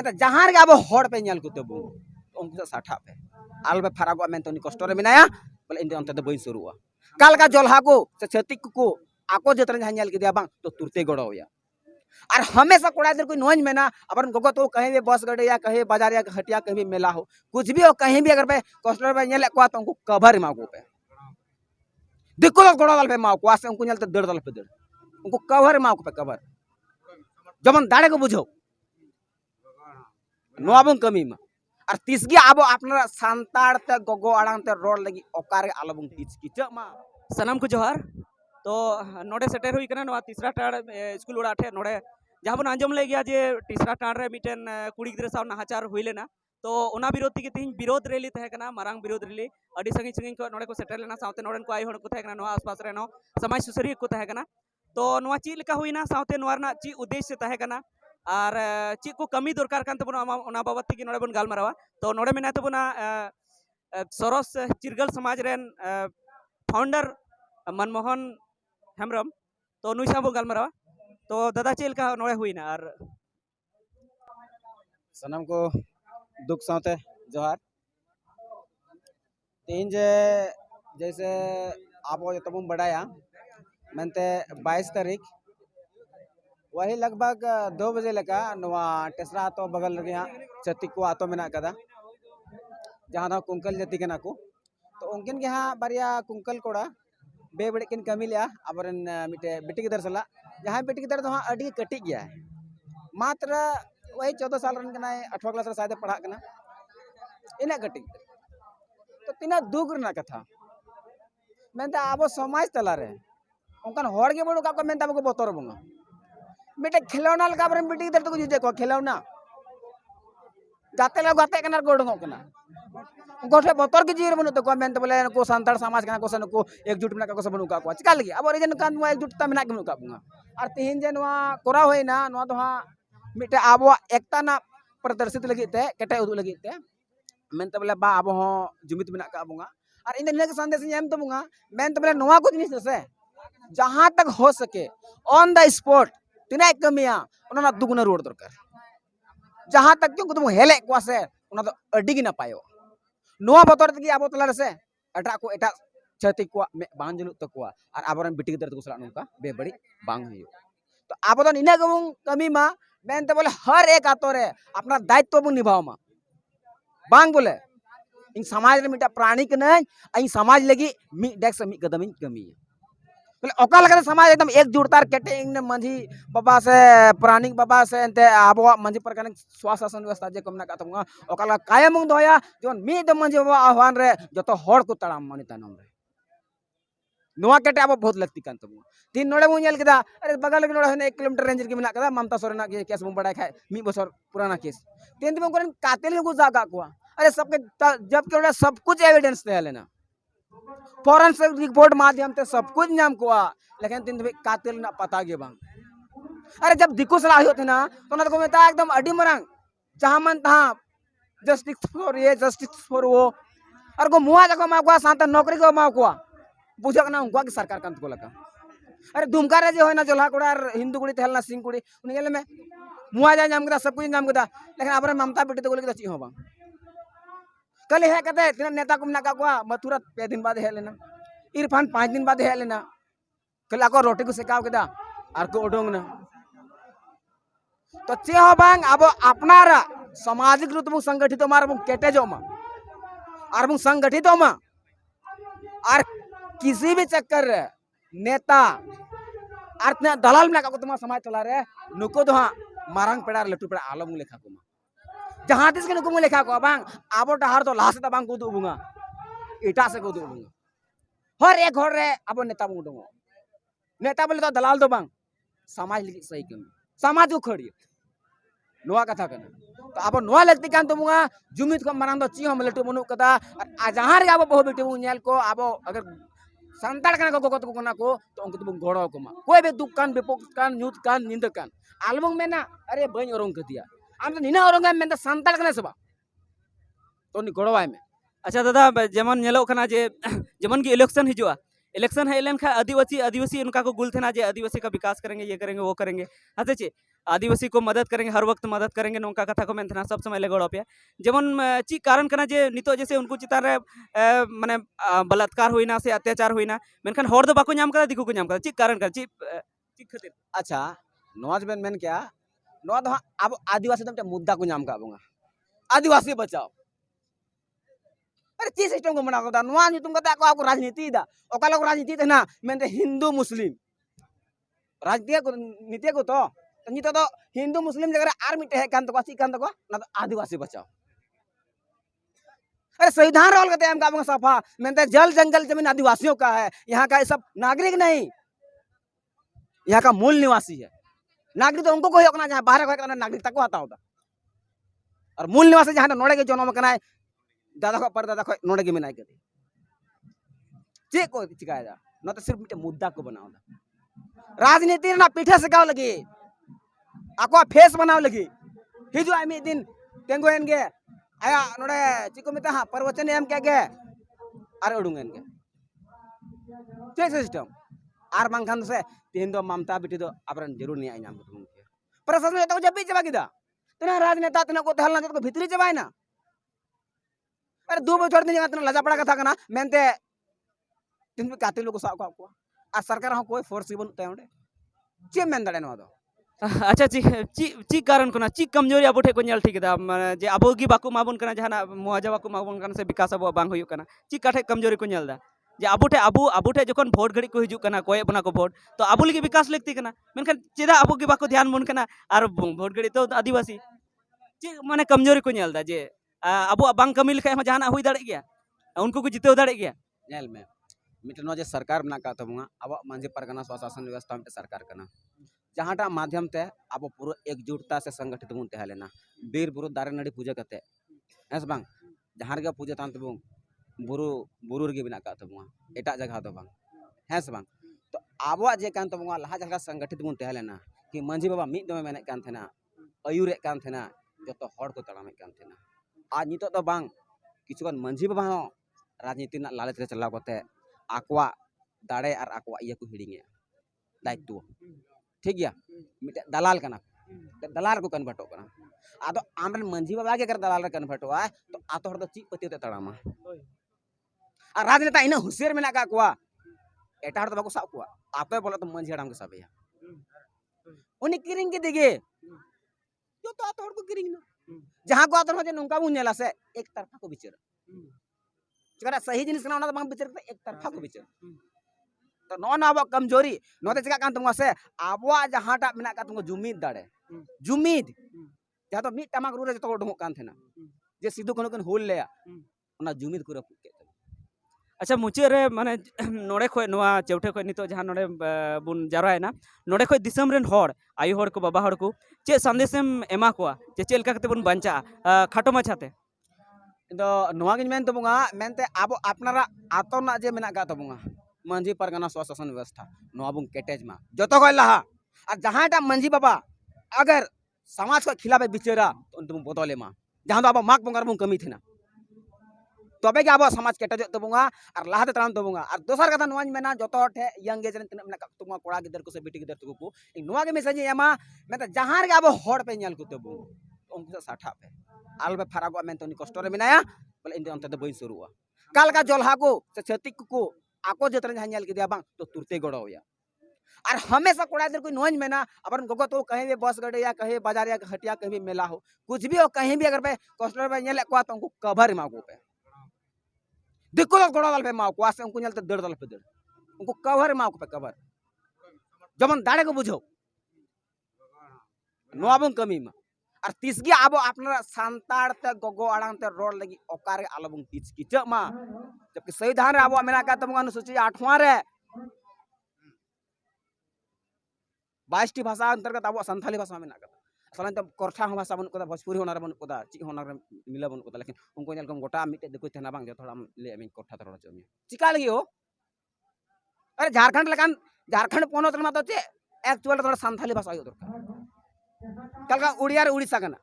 मैं जहाँ रे अब हड़ पे नेल कुते बो उनको साठा पे आल पे फरागो मैं तो नि कष्ट रे मिनाया बोले इन अंत बई शुरुआ काल का जलहा को से छतिक को आको जतन जहाँ नेल के बांग तो तुरते गड़ोया और हमेशा कोड़ा इधर कोई नोज में ना अपन गोगो तो कहीं भी बस गड़े या कहीं बाजार या हटिया कहीं भी मेला हो कुछ भी हो कहीं भी अगर पे कस्टमर पे नेल को तो उनको कवर मागो पे दिक्कत गोड़ा दल पे माओ को आसे उनको नेलते दड़ दल पे दड़ उनको कवर माओ पे कवर जमन दाड़े को बुझो नोबुं कमी मा और तीसगी आबो अपना सांताड़ ते गोगो आड़ांग ते रोड लगी ओकारे आलबुं तीस की मा सनम को जोहार तो नोडे सेटर हुई कना नोआ तीसरा टाड़ स्कूल उड़ा ठे नोडे जहाँ बन आंजम ले गया जे तीसरा टाड़ रे मिटन कुड़ी गिद्रा साव नाहाचार हुई लेना तो ओना विरोध की तीन विरोध रैली तहे कना मारांग विरोध रैली अडी संगी संगी को नोडे को सेटर लेना सावते नोडन को आई होड़ को तहे कना नोआ आसपास रे नो समाज सुसरी को तहे कना तो नोआ ची लेका हुईना सावते नोआ रना ची उद्देश्य तहे कना और ची को कमी दरकार कान तबना ओना बाबत की नोडे बन गालमारावा तो नोडे मेना तबना सरस चिरगल समाज रेन फाउंडर मनमोहन हेम्ब्रम तो नुई साबो गालमारावा तो दादा चेल का नोड़े हुई ना और सनम को दुख साथे जोहार तीन जे जैसे आप जो बढ़ाया मनते 22 तारीख वही लगभग 2 बजे लेका नवा टेसरा तो बगल लगे यहाँ छत्तीक को आतो मेना कदा जहाँ ना कुंकल जाति के नाको तो उनकिन के यहाँ बारिया कुंकल कोड़ा बेबड़े किन कमी लिया अब मिटे बेटी की दर सला जहाँ बेटी की दर तो वहाँ अड़ी कटी गया है मात्र वही 14 साल रन करना है 8वां क्लास शायद पढ़ा करना इन्हें कटी तो तीना दुख रना कथा मेनता अब समाज तला रे उनका हड़ के बड़ो का मेनता को बतर बुंगा मिटे खिलौना लगा पर बेटी की दर तो जुजे को खिलौना गाते ला गाते कना गोडंगो कना गोठे बतर के जीर बनु तो को मेनता बोले को संताड़ समाज कना को सन को एकजुट में का को बनु का को चिका लगी अब रिजन कान मो एकजुटता मेना के बनु का बुंगा और तीन जे नवा कोरा होइना नवा तो हा मिटे आबो एकता ना प्रदर्शित लगी ते केटे उदु लगी ते मेनते बोले बा आबो हो जुमित मेना का बुंगा और इन दिन के संदेश एम तो बुंगा मेनते बोले नवा को जिनिस से जहां तक हो सके ऑन द स्पॉट तिना कमिया उना दुगुना रोड दरकार जहां तक क्यों तुम हेले को से उना तो अडी गी ना पायो नवा बतर तकी आबो तला से एटा को एटा छति को बांग जनु तकवा और आबरन बिटी दर को सला नका बेबड़ी बांग हुयो तो आबो तो इना गबुं कमी मा मेनते बोले हर एक आतो रे अपना दायित्व बु निभाव मा बांग बोले इन समाज रे मिटा प्राणी के नहीं इन समाज लगी मी डेक्स मी कदम कमी बोले ओका लगे समाज एकदम एकजुटतार केटे इन मंझी बाबा से प्राणी बाबा से एंते आबो मंझी प्रकार स्वास्थ्य व्यवस्था जे कमना का तंगा ओका लगा कायम दोया जोन मी दम मंझी बाबा आह्वान रे जतो हड़ को तड़ाम मानी तानम रे नोआ केटे अब बहुत लगती कान तब तीन नोड़े मु नेल केदा अरे बगल के नोड़े 1 किलोमीटर रेंज के मिला कदा ममता सोरेना के केस मु बड़ा खाए मी बसर पुराना केस तीन दिन को कातिल को जागा को अरे सबके जब के सब कुछ एविडेंस दे लेना फॉरेंसिक रिपोर्ट माध्यम से सब कुछ नाम को लेकिन तीन कातिल ना पता गे बांग अरे जब दिक्कत सलाह होते ना तो ना को मेता एकदम अडी मरंग जहां मन तहां जस्टिस फॉर ये जस्टिस फॉर वो और को मुआ जको मा को सांता नौकरी को मा को बुझक ना उनका की सरकार कांत को लगा अरे दुमका रे जे होना जोला कोड़ा हिंदू कुड़ी तेलना सिंह कुड़ी उन गेले में मुआ जा नाम कदा सब कुछ नाम कदा लेकिन आबरे ममता बेटी तो बोले कि ची हो बांग कल है कहते तीन नेता को नाका को मथुरा 2 दिन बाद है लेना इरफान 5 दिन बाद है लेना कल आको रोटी को सेकाव केदा आर को उडोंग ना तो चे हो बांग अब अपनारा सामाजिक रूप में संगठित मार बु केटेजो मा आर बु संगठित मा और किसी भी चक्कर रे नेता आर दलाल में का तुम समाज चला रे नुको तो मारंग पेड़ा लटू पेड़ा आलम लेखा को जहां तिस के नुको लेखा को बांग आबो डहार तो लासे बांग को दुबुंगा इटा से को दुबुंगा हर एक घर रे आबो नेता बुंगो नेता बोले तो दलाल तो बांग समाज लगी सही कमी समाज को खड़ी नोआ कथा कना तो आबो नोआ लगती कान तो मुंगा जुमित को मारंग दो ची हम लटू बनु कदा आ जहां रे आबो बहु बेटी नेल को आबो अगर संताड़ कना को कना को तो उनको तुम गोड़ो को मा कोई भी दुख कान बेपोक कान न्यूत कान निंद कान आलमंग मेना अरे बई औरंग कदिया आम तो निना औरंग में तो संताड़ कना सबा तो नि गोड़वाय में अच्छा दादा जेमन नेलो कना जे जेमन की इलेक्शन हिजुआ इलेक्शन है लेन खा आदिवासी आदिवासी उनका को गुल थे ना जे आदिवासी का विकास करेंगे, ये करेंगे, वो करेंगे, हते चे आदिवासी को मदद करेंगे, हर वक्त मदद करेंगे, नौका कथा को मेनथना सब समय ले गड़ो पे जेमन ची कारण कना जे नितो जैसे उनको चितार रे माने बलात्कार होइना से अत्याचार होइना मेनखान हर दो बाको नाम कदा दिकु को नाम कदा ची कारण कर ची ची खातिर अच्छा नवाज बेन मेन क्या नवा दो अब आदिवासी दम मुद्दा को नाम का बुंगा आदिवासी बचाओ अरे ची सिस्टम को मना को दा नवा तुम कता को आपको राजनीति दा ओकाला को राजनीति थे ना मेनते हिंदू मुस्लिम राजनीति को नीति को तो नितो तो हिंदू मुस्लिम जगह आर मिटे है कान तो ची कान तो ना तो आदिवासी बचाओ अरे संविधान रोल कहते हैं हम का सफा मेनते जल जंगल जमीन आदिवासियों का है, यहाँ का ये सब नागरिक नहीं, यहाँ का मूल निवासी है। नागरिक तो उनको कोई होना जहाँ बाहर कोई नागरिकता को आता होता और मूल निवासी जहाँ नोड़े के जन्म करना है दादा को परदादा को नोड़े के मिनाई करती चेक को चिकाया जा न तो सिर्फ मिटे मुद्दा को बनाओ राजनीति ना पीठे से गाँव लगी आको फेस बनाओ लगी हिजो आई दिन तेंगो एनगे आया नोड़े चिको मिता हाँ प्रवचन एम क्या गे आर उडुंगेन गे चेक सिस्टम आर मांगखान से तीन दो ममता बिटी दो अपरन जरूर नहीं आई नाम को प्रशासन तो जब भी चबा किदा तना राजनेता तना को दहलना तो भीतरी चबाय ना अरे दो बछर दिन तना लजा पड़ा कथा कना मेनते तीन पे कातिल को साव को आ सरकार हो कोई फोर्स बन तय ओंडे चे मेन दड़े नवा दो अच्छा ची ची ची कारण कोना ची कमजोरी अबो ठे को नेल ठीक दा जे अबो गी बाकु माबुन कना जहाना मुआजा बाकु माबुन कना से विकास अबो बांग हुयु कना ची काठे कमजोरी को नेल दा जे अबो ठे जखन वोट घड़ी को हिजु कना कोय बना को वोट तो अबो लगी विकास लगती कना मेनखान चेदा अबो गी बाकु ध्यान बन कना आर वोट घड़ी तो आदिवासी ची माने कमजोरी को नेल दा जे अबो बांग कमी लिखा जहाना हुई दाड़े गया उनको को जितेव दाड़े गया नेल में मिटनो जे सरकार बना का तबुंगा अब मांझे परगना स्वशासन व्यवस्था में सरकार कना जहाँटा माध्यम ते अब पूरा एकजुटता से संगठित बुन तहे लेना बीर बुरु दारे नड़ी पूजा करते हेस बांग जहाँ गे पूजा तान तबुंग बुरु बुरु गे बिना का तबुंगा एटा जगह दो बांग हेस बांग तो आबो जे कान तबुंगा लहा जगह संगठित बुन तहे लेना कि मांझी बाबा मिद दमे मेने कान थेना अयुरे कान थेना जतो हड़ को तड़ामे कान थेना आज नितो तो बांग किछुगन मांझी बाबा हो राजनीति ना लालच रे चलाव करते आकवा दाड़े और आकवा इया को हिड़िंगे दायित्व ठीक गया मिटे दलाल कना दलाल को कन्वर्टो कना आदो आमरन मंझी बाबा के कर दलाल रे कन्वर्टो आ तो आतो हर तो ची पति ते तड़ामा आ राजनेता इना हुसियर मेना का कुआ एटा हर तो बाको साब कुआ आपे बोला तो मंझी हराम के साबया उनी किरिंग के देगे जो तो आतो हर को किरिंग ना जहां को आतो जे नुंका बु नेला से एक तरफा को विचार जरा सही जिनिस कना ना बांग विचार एक तरफा को विचार तो नौन अब कमजोरी नोते चिका कान तुमको से आबवा जहाटा मेना का तुमको जुमीद दाड़े जुमीद जहाँ तो मिट टमाक रूरे जतो डोंग कान थेना जे सिद्धू कनो कन होल लेया ओना जुमीद को रफु के अच्छा मुचे रे माने नोड़े खय नोआ चौथे खय नितो जहां नोड़े बुन जारायना नोड़े खय दिसम रेन हड़ आयु हड़ को बाबा हड़ को चे संदेशम एमा कोआ चे चेलका कते बुन बंचा खाटो माछाते तो नोआ गिन मेन तबुंगा मेनते आबो आपनारा आतो ना जे मेना का तबुंगा मंझी परगना स्वशासन व्यवस्था नोबुंग केटेज मा जतो कोई लहा और जहांटा मंझी बाबा अगर समाज को खिलाफ बिचेरा तो तुम बदले मा जहां तो अब माक बंगार बुंग कमी थेना तबे के अब समाज केटेज तबुंगा और लाहाते तराम तबुंगा और दोसर कथा नोआ मेना जतो ठे यंग एज तिना मेना तुम कोड़ा गिदर को से बेटी गिदर तुको नोआ के मैसेज एमा मेता जहां के अब हड़ पे नेल को तबु उनको से साठा पे आलबे फरागो मेन तो नि कष्ट रे मेनाया बोले इन अंत बई शुरुआ काल का जोलहा को से छतिक को आको जतरे जहां नेल के दिया बांग तो तुरते गड़ोया और हमेशा कोड़ा इधर कोई नोज में ना अपन गोगो तो कहीं भी बस गड़े या कहीं बाजार या हटिया कहीं भी मेला हो कुछ भी हो कहीं भी अगर पे कस्टमर पे नेल को तो उनको कवर मागो पे दिक्को तो गड़ो दल पे माओ को से उनको नेल तो दड़ दल पे दड़ उनको कवर मागो पे कवर जमन दाड़े को बुझो नोबुंग कमी मा और तीसगी आबो अपना सांताड़ ते गोगो आड़ांग ते रोड लगी ओकार आलबुंग तीस किच मा जबकि संविधान रे आबो मेना का तमगा अनुसूची 8वां रे 22 टी भाषा अंतर्गत आबो संथाली भाषा मेना का सलन त कोरठा भाषा बन कोदा भोजपुरी होना रे बन कोदा ची होना रे मिला बन कोदा लेकिन उनको नेल कम गोटा मिटे देखो थेना बांग जो थोड़ा ले अमी कोठा थोड़ा चमी चिका लगी हो अरे झारखंड लकान झारखंड पोनोत मा तो चे एक्चुअल थोड़ा संथाली भाषा हो दरकार कल का उड़िया रे उड़ीसा कना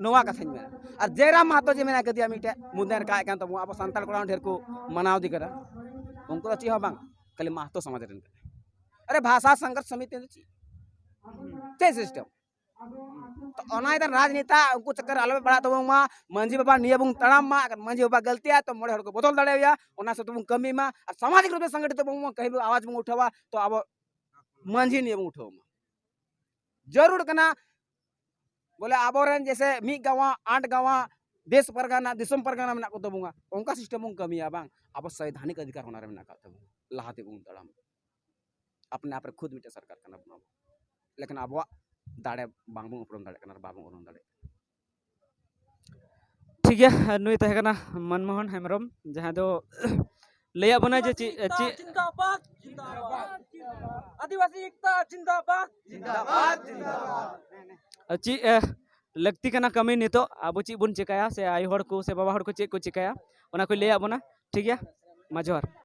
नोवा कथाñ में और जयराम महतो जे मेना कदिया मिटे मुदेन काय कान तबो अब संताल कोड़ा ढेर को मनाव दी करा उनको तो ची हो बांग खाली महतो समाज रेन अरे भाषा संघर्ष समिति ची ते सिस्टम तो ओना इधर राजनेता उनको चक्कर आलो बड़ा तो मा मंजी बाबा नियम तड़ाम मा अगर मंजी बाबा गलती है तो मोड़े हर को बदल दड़ेया ओना से तुम कमी मा और सामाजिक रूप से संगठित तो कहीं भी आवाज में उठावा तो अब मंजी नियम उठाओ जरूर कना बोले आबोरन जैसे मी गावा 8 गावा देश परगाना दिसम परगाना में को तबुंगा उनका सिस्टम उन कमी आबांग अब संवैधानिक अधिकार होना रे में का तबु लहाते उन तड़ाम अपने आप रे खुद मिटे सरकार कना बनाओ लेकिन अब दाड़े बांगबुं उपरम दाड़े कना बाबुं उपरम दाड़े ठीक है नुई तहे कना मनमोहन हेमरम जहां दो लैया बना जे जिंदाबाद जिंदाबाद आदिवासी एकता जिंदाबाद जिंदाबाद जिंदाबाद ची लगती कना कमी नितो अब ची बुन चिकाया से आई हड़ को से बाबा हड़ को चे को चिकाया ओना को लैया बना ठीक है मा जोहार